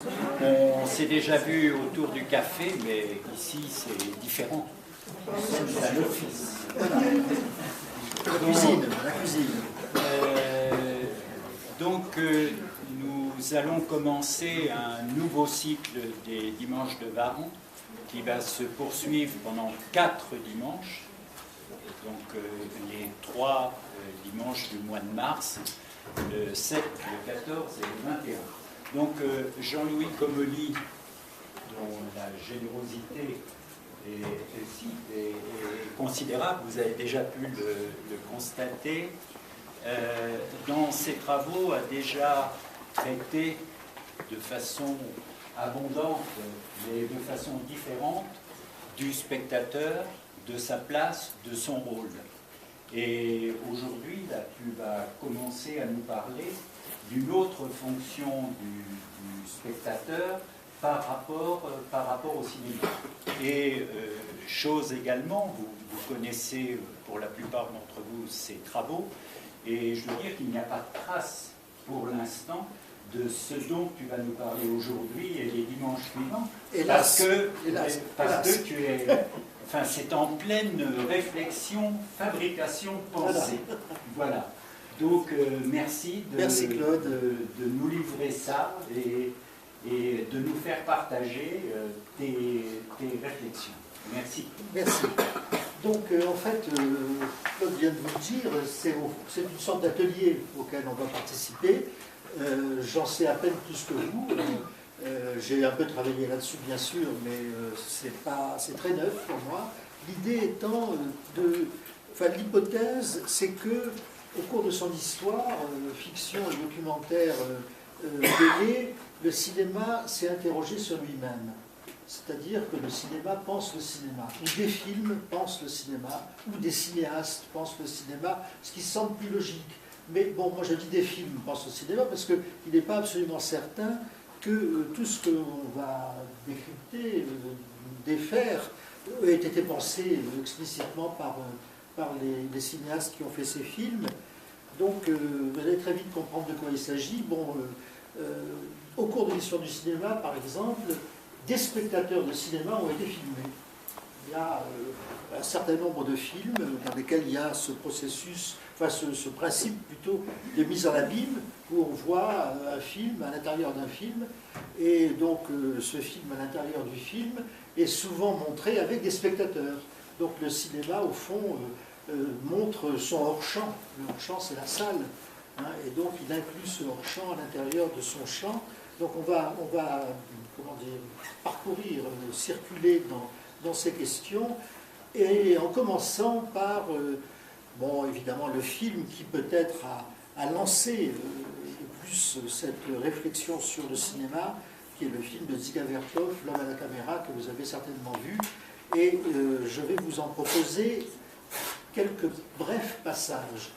On s'est déjà vu autour du café, mais ici c'est différent. C'est à l'office. La cuisine. Nous allons commencer un nouveau cycle des dimanches de Varon qui va se poursuivre pendant 4 dimanches. Donc les 3 dimanches du mois de mars, le 7, le 14 et le 21. Donc Jean-Louis Comolli, dont la générosité est considérable, vous avez déjà pu le constater, dans ses travaux a déjà traité de façon abondante, mais de façon différente, du spectateur, de sa place, de son rôle. Et aujourd'hui, là, tu vas commencer à nous parler d'une autre fonction du spectateur par rapport au cinéma. Et chose également, vous connaissez pour la plupart d'entre vous ces travaux, et je veux dire qu'il n'y a pas de trace pour l'instant de ce dont tu vas nous parler aujourd'hui et les dimanches suivants, parce que tu es... Enfin, c'est en pleine réflexion, fabrication, pensée. Voilà. Donc, merci Claude. de nous livrer ça et de nous faire partager tes réflexions. Merci. Merci. Donc, en fait, Claude vient de vous le dire, c'est une sorte d'atelier auquel on va participer. J'en sais à peine plus que vous. J'ai un peu travaillé là-dessus, bien sûr, mais c'est très neuf pour moi. L'idée étant l'hypothèse, c'est que au cours de son histoire, fiction et documentaire mêlés, le cinéma s'est interrogé sur lui-même. C'est-à-dire que le cinéma pense le cinéma, ou des films pensent le cinéma, ou des cinéastes pensent le cinéma, ce qui semble plus logique. Mais bon, moi je dis des films pensent le cinéma parce qu'il n'est pas absolument certain que tout ce qu'on va décrypter, défaire, ait été pensé explicitement par les cinéastes qui ont fait ces films. Donc vous allez très vite comprendre de quoi il s'agit. Bon, au cours de l'histoire du cinéma, par exemple, des spectateurs de cinéma ont été filmés. Il y a un certain nombre de films dans lesquels il y a ce processus, ce principe plutôt de mise en abîme, où on voit un film à l'intérieur d'un film, et donc ce film à l'intérieur du film est souvent montré avec des spectateurs. Donc le cinéma, au fond, montre son hors-champ. Le hors-champ, c'est la salle, hein, et donc il inclut ce hors-champ à l'intérieur de son champ. Donc on va comment dire, parcourir, circuler dans ces questions, et en commençant par, bon, évidemment, le film qui peut-être a lancé le plus cette réflexion sur le cinéma, qui est le film de Dziga Vertov, L'homme à la caméra, que vous avez certainement vu, et je vais vous en proposer quelques brefs passages.